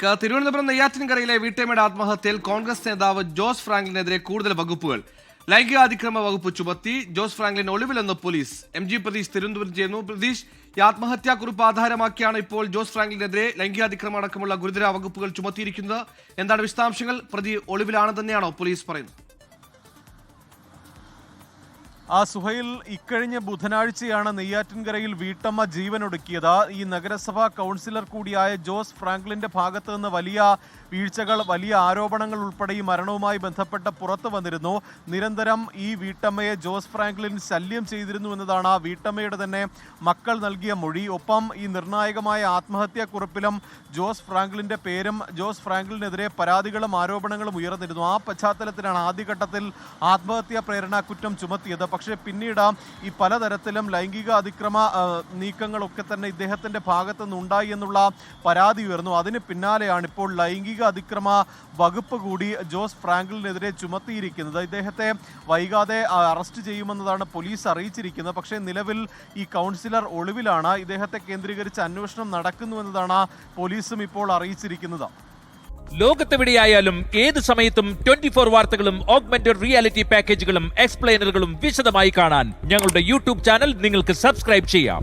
തിരുവനന്തപുരം നെയ്യാറ്റിൻകരയിലെ വീട്ടമ്മയുടെ ആത്മഹത്യയിൽ കോൺഗ്രസ് നേതാവ് ജോസ് ഫ്രാങ്ക്ലിനെതിരെ കൂടുതൽ വകുപ്പുകൾ. ലൈംഗികാതിക്രമ വകുപ്പ് ചുമത്തി. ജോസ് ഫ്രാങ്ക്ലിൻ ഒളിവിലെന്ന് പോലീസ്. MG പ്രതീഷ് തിരുവനന്തപുരം ചെയ്യുന്നു. പ്രതീഷ്, ഈ ആത്മഹത്യാക്കുറിപ്പ് ആധാരമാക്കിയാണ് ഇപ്പോൾ ജോസ് ഫ്രാങ്ക്ലിനെതിരെ ലൈംഗികാതിക്രമം അടക്കമുള്ള ഗുരുതര വകുപ്പുകൾ ചുമത്തിയിരിക്കുന്നത്. എന്താണ് വിശദാംശങ്ങൾ? പ്രതി ഒളിവിലാണ് തന്നെയാണോ പോലീസ് പറയുന്നത്? സുഹൈൽ, ഇക്കഴിഞ്ഞ ബുധനാഴ്ചയാണ് നെയ്യാറ്റിൻകരയിൽ വീട്ടമ്മ ജീവനൊടുക്കിയത്. ഈ നഗരസഭാ കൗൺസിലർ കൂടിയായ ജോസ് ഫ്രാങ്ക്ലിന്റെ ഭാഗത്ത് നിന്ന് വലിയ വീഴ്ചകൾ, വലിയ ആരോപണങ്ങൾ ഉൾപ്പെടെ ഈ മരണവുമായി ബന്ധപ്പെട്ട് പുറത്തു വന്നിരുന്നു. നിരന്തരം ഈ വീട്ടമ്മയെ ജോസ് ഫ്രാങ്ക്ലിൻ ശല്യം ചെയ്തിരുന്നു എന്നതാണ് വീട്ടമ്മയുടെ തന്നെ മക്കൾ നൽകിയ മൊഴി. ഒപ്പം ഈ നിർണായകമായ ആത്മഹത്യാക്കുറിപ്പിലും ജോസ് ഫ്രാങ്ക്ലിന്റെ പേരും ജോസ് ഫ്രാങ്ക്ലിനെതിരെ പരാതികളും ആരോപണങ്ങളും ഉയർന്നിരുന്നു. ആ പശ്ചാത്തലത്തിലാണ് ആദ്യഘട്ടത്തിൽ ആത്മഹത്യാ പ്രേരണ കുറ്റം ചുമത്തിയത്. പക്ഷേ പിന്നീട് ഈ പലതരത്തിലും ലൈംഗിക അതിക്രമ നീക്കങ്ങളൊക്കെ തന്നെ ഇദ്ദേഹത്തിന്റെ ഭാഗത്തു നിന്നുണ്ടായി എന്നുള്ള പരാതി ഉയർന്നു. അതിന് പിന്നാലെയാണ് ഇപ്പോൾ ലൈംഗിക അതിക്രമ വകുപ്പ് കൂടി ജോസ് ഫ്രാങ്ക്ലിനെതിരെ ചുമത്തിയിരിക്കുന്നത്. ഇദ്ദേഹത്തെ വൈകാതെ അറസ്റ്റ് ചെയ്യുമെന്നതാണ് പോലീസ് അറിയിച്ചിരിക്കുന്നത്. പക്ഷേ നിലവിൽ ഈ കൗൺസിലർ ഒളിവിലാണ്. ഇദ്ദേഹത്തെ കേന്ദ്രീകരിച്ച് അന്വേഷണം നടക്കുന്നുവെന്നതാണ് പോലീസും ഇപ്പോൾ അറിയിച്ചിരിക്കുന്നത്. ലോകത്തെവിടെയായാലും ഏത് സമയത്തും 24 വാർത്തകളും ഓഗ്മെന്റഡ് റിയാലിറ്റി പാക്കേജുകളും എക്സ്പ്ലെയിനറുകളും വിശദമായി കാണാൻ ഞങ്ങളുടെ യൂട്യൂബ് ചാനൽ നിങ്ങൾക്ക് സബ്സ്ക്രൈബ് ചെയ്യാം.